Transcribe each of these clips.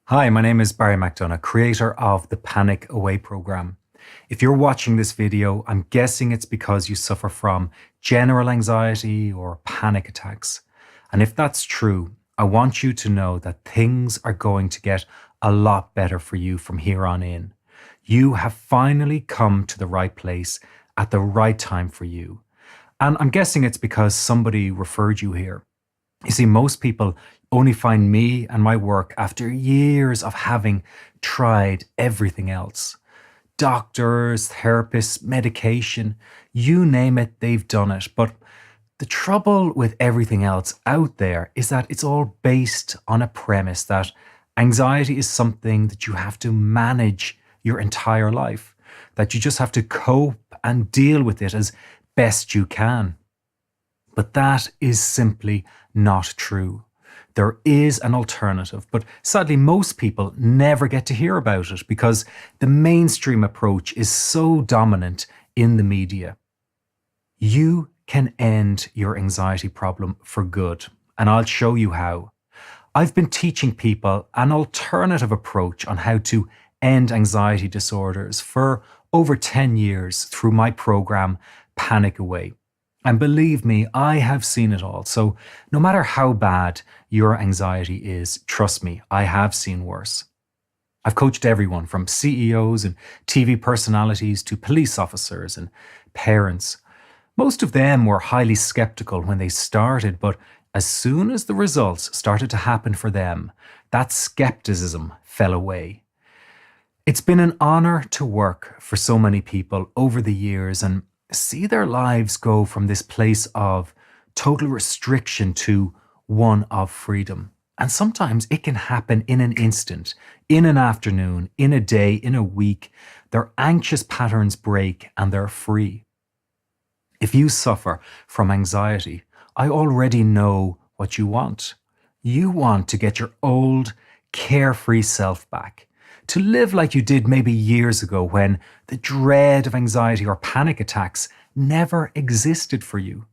Hi, my name is Barry McDonough, creator of the Panic Away program. If you're watching this video, I'm guessing it's because you suffer from general anxiety or panic attacks. And if that's true, I want you to know that things are going to get a lot better for you from here on in. You have finally come to the right place at the right time for you. And I'm guessing it's because somebody referred you here. You see, most people only find me and my work after years of having tried everything else. Doctors, therapists, medication, you name it, they've done it. But the trouble with everything else out there is that it's all based on a premise that anxiety is something that you have to manage your entire life, that you just have to cope and deal with it as best you can. But that is simply not true. There is an alternative, but sadly most people never get to hear about it because the mainstream approach is so dominant in the media. You can end your anxiety problem for good, and I'll show you how. I've been teaching people an alternative approach on how to end anxiety disorders for over 10 years through my program, Panic Away. And believe me, I have seen it all. So no matter how bad your anxiety is, trust me, I have seen worse. I've coached everyone from CEOs and TV personalities to police officers and parents. Most of them were highly skeptical when they started, but as soon as the results started to happen for them, that skepticism fell away. It's been an honor to work for so many people over the years and see their lives go from this place of total restriction to one of freedom. And sometimes it can happen in an instant, in an afternoon, in a day, in a week. Their anxious patterns break and they're free. If you suffer from anxiety, I already know what you want. You want to get your old, carefree self back. To live like you did maybe years ago when the dread of anxiety or panic attacks never existed for you.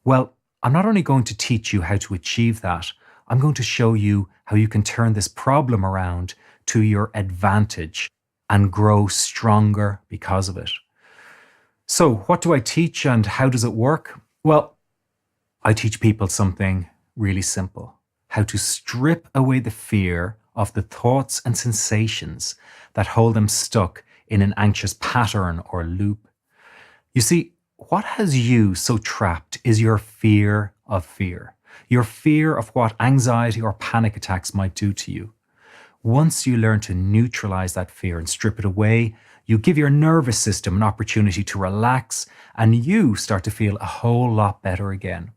Well, I'm not only going to teach you how to achieve that, I'm going to show you how you can turn this problem around to your advantage and grow stronger because of it. So, what do I teach and how does it work? Well, I teach people something really simple: how to strip away the fear of the thoughts and sensations that hold them stuck in an anxious pattern or loop. You see, what has you so trapped is your fear of fear, your fear of what anxiety or panic attacks might do to you. Once you learn to neutralize that fear and strip it away, you give your nervous system an opportunity to relax and you start to feel a whole lot better again.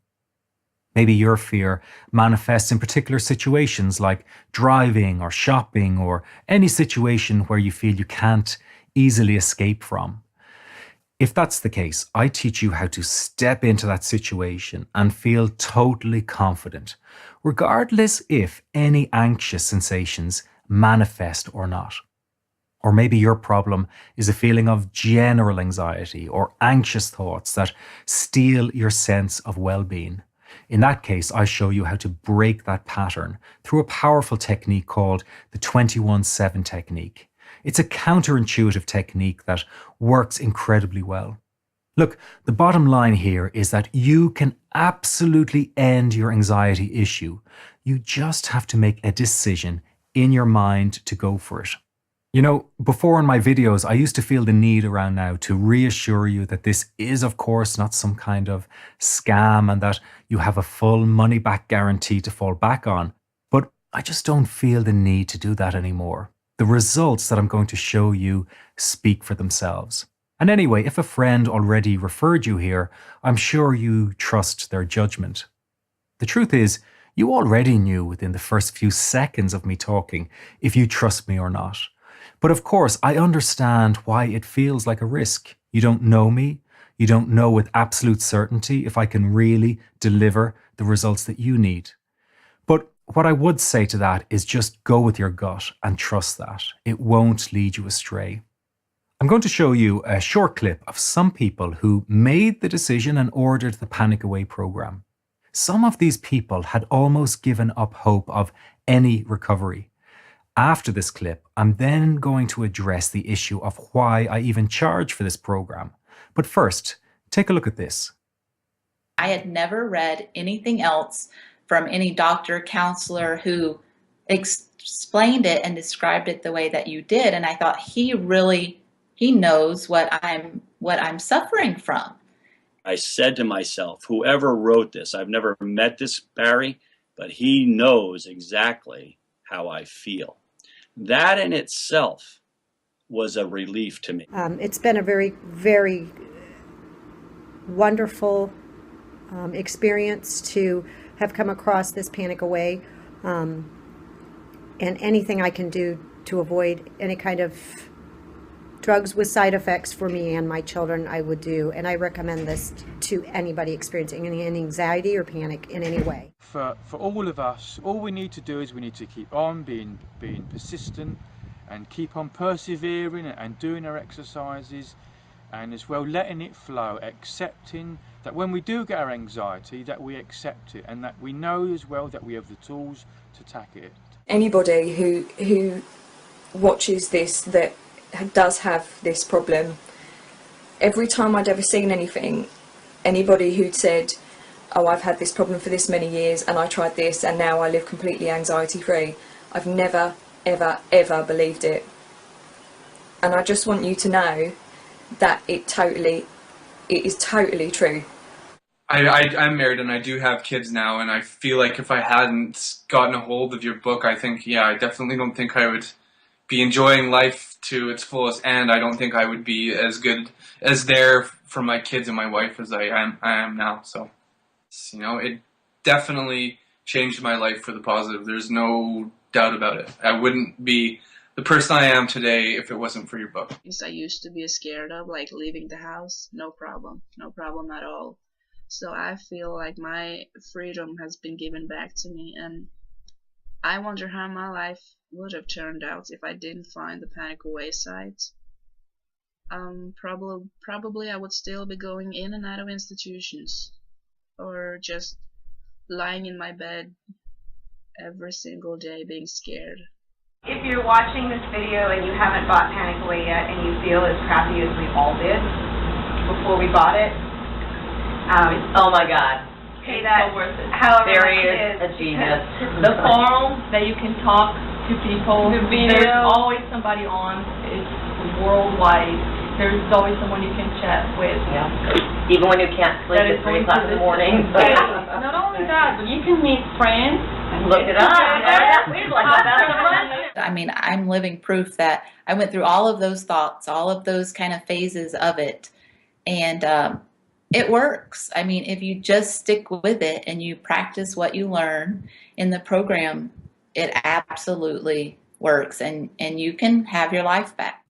Maybe your fear manifests in particular situations like driving or shopping or any situation where you feel you can't easily escape from. If that's the case, I teach you how to step into that situation and feel totally confident, regardless if any anxious sensations manifest or not. Or maybe your problem is a feeling of general anxiety or anxious thoughts that steal your sense of well-being. In that case, I show you how to break that pattern through a powerful technique called the 21-7 technique. It's a counterintuitive technique that works incredibly well. Look, the bottom line here is that you can absolutely end your anxiety issue. You just have to make a decision in your mind to go for it. You know, before in my videos, I used to feel the need around now to reassure you that this is, of course, not some kind of scam and that you have a full money-back guarantee to fall back on. But I just don't feel the need to do that anymore. The results that I'm going to show you speak for themselves. And anyway, if a friend already referred you here, I'm sure you trust their judgment. The truth is, you already knew within the first few seconds of me talking if you trust me or not. But of course, I understand why it feels like a risk. You don't know me. You don't know with absolute certainty if I can really deliver the results that you need. But what I would say to that is just go with your gut and trust that. It won't lead you astray. I'm going to show you a short clip of some people who made the decision and ordered the Panic Away program. Some of these people had almost given up hope of any recovery. After this clip, I'm then going to address the issue of why I even charge for this program. But first, take a look at this. I had never read anything else from any doctor, counselor who explained it and described it the way that you did. And I thought he knows what I'm suffering from. I said to myself, whoever wrote this, I've never met this Barry, but he knows exactly how I feel. That in itself was a relief to me. It's been a very, very wonderful experience to have come across this Panic Away, and anything I can do to avoid any kind of drugs with side effects for me and my children, I would do. And I recommend this to anybody experiencing any anxiety or panic in any way. For all of us, all we need to do is we need to keep on being persistent and keep on persevering and doing our exercises, and as well letting it flow, accepting that when we do get our anxiety, that we accept it, and that we know as well that we have the tools to tackle it. Anybody who watches this that does have this problem, every time I'd ever seen anything, anybody who'd said, oh, I've had this problem for this many years and I tried this and now I live completely anxiety free, I've never ever believed it. And I just want you to know that it is totally true. I'm married and I do have kids now, and I feel like if I hadn't gotten a hold of your book, I think, I definitely don't think I would be enjoying life to its fullest, and I don't think I would be as good as there for my kids and my wife as I am now. So, it definitely changed my life for the positive. There's no doubt about it. I wouldn't be the person I am today if it wasn't for your book. Things I used to be scared of, like leaving the house, no problem at all. So I feel like my freedom has been given back to me, and I wonder how my life would have turned out if I didn't find the Panic Away site. Probably I would still be going in and out of institutions, or just lying in my bed every single day being scared. If you're watching this video and you haven't bought Panic Away yet and you feel as crappy as we all did before we bought it, oh my God. Pay it's that so worth it. however Barry much is it a genius. The forum that you can talk to people. The video. There's always somebody on. It's worldwide. There's always someone you can chat with. Yeah. Even when you can't sleep at 3 o'clock in the morning. Not only that, but you can meet friends. Look it up. I mean, I'm living proof that I went through all of those thoughts, all of those kind of phases of it, and it works. I mean, if you just stick with it and you practice what you learn in the program, it absolutely works, and you can have your life back.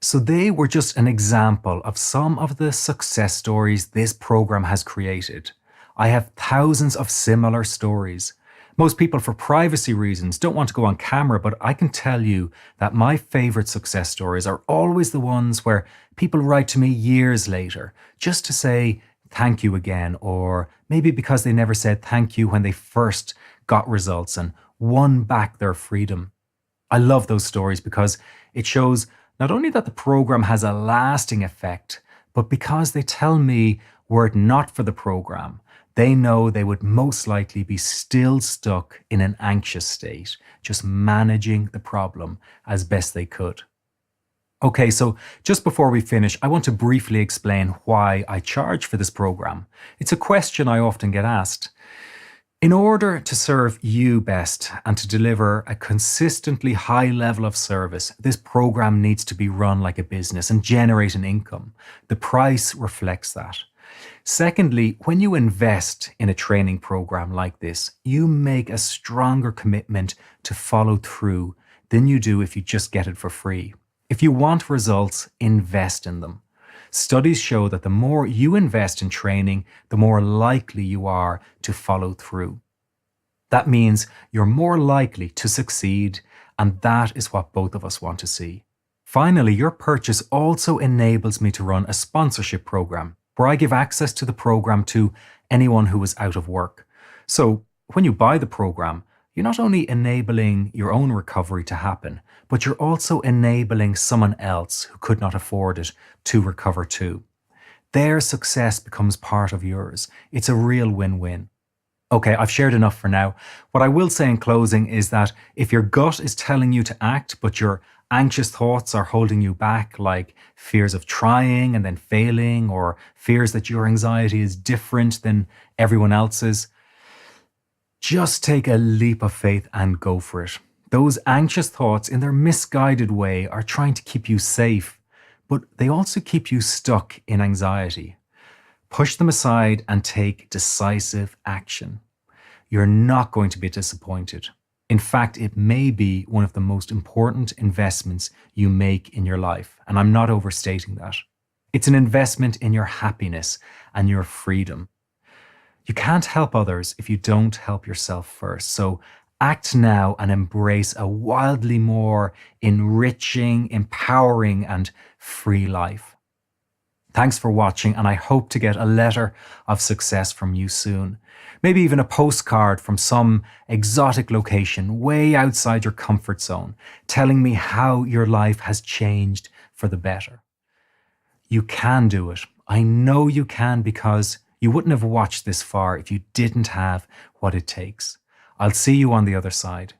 So they were just an example of some of the success stories this program has created. I have thousands of similar stories. Most people, for privacy reasons, don't want to go on camera, but I can tell you that my favorite success stories are always the ones where people write to me years later just to say thank you again, or maybe because they never said thank you when they first got results and won back their freedom. I love those stories because it shows not only that the program has a lasting effect, but because they tell me were it not for the program, they know they would most likely be still stuck in an anxious state, just managing the problem as best they could. Okay, so just before we finish, I want to briefly explain why I charge for this program. It's a question I often get asked. In order to serve you best and to deliver a consistently high level of service, this program needs to be run like a business and generate an income. The price reflects that. Secondly, when you invest in a training program like this, you make a stronger commitment to follow through than you do if you just get it for free. If you want results, invest in them. Studies show that the more you invest in training, the more likely you are to follow through. That means you're more likely to succeed, and that is what both of us want to see. Finally, your purchase also enables me to run a sponsorship program where I give access to the program to anyone who is out of work. So when you buy the program, you're not only enabling your own recovery to happen, but you're also enabling someone else who could not afford it to recover too. Their success becomes part of yours. It's a real win-win. Okay, I've shared enough for now. What I will say in closing is that if your gut is telling you to act, but your anxious thoughts are holding you back, like fears of trying and then failing, or fears that your anxiety is different than everyone else's, just take a leap of faith and go for it. Those anxious thoughts, in their misguided way, are trying to keep you safe, but they also keep you stuck in anxiety. Push them aside and take decisive action. You're not going to be disappointed. In fact, it may be one of the most important investments you make in your life, and I'm not overstating that. It's an investment in your happiness and your freedom. You can't help others if you don't help yourself first. So act now and embrace a wildly more enriching, empowering, and free life. Thanks for watching, and I hope to get a letter of success from you soon. Maybe even a postcard from some exotic location way outside your comfort zone, telling me how your life has changed for the better. You can do it. I know you can, because you wouldn't have watched this far if you didn't have what it takes. I'll see you on the other side.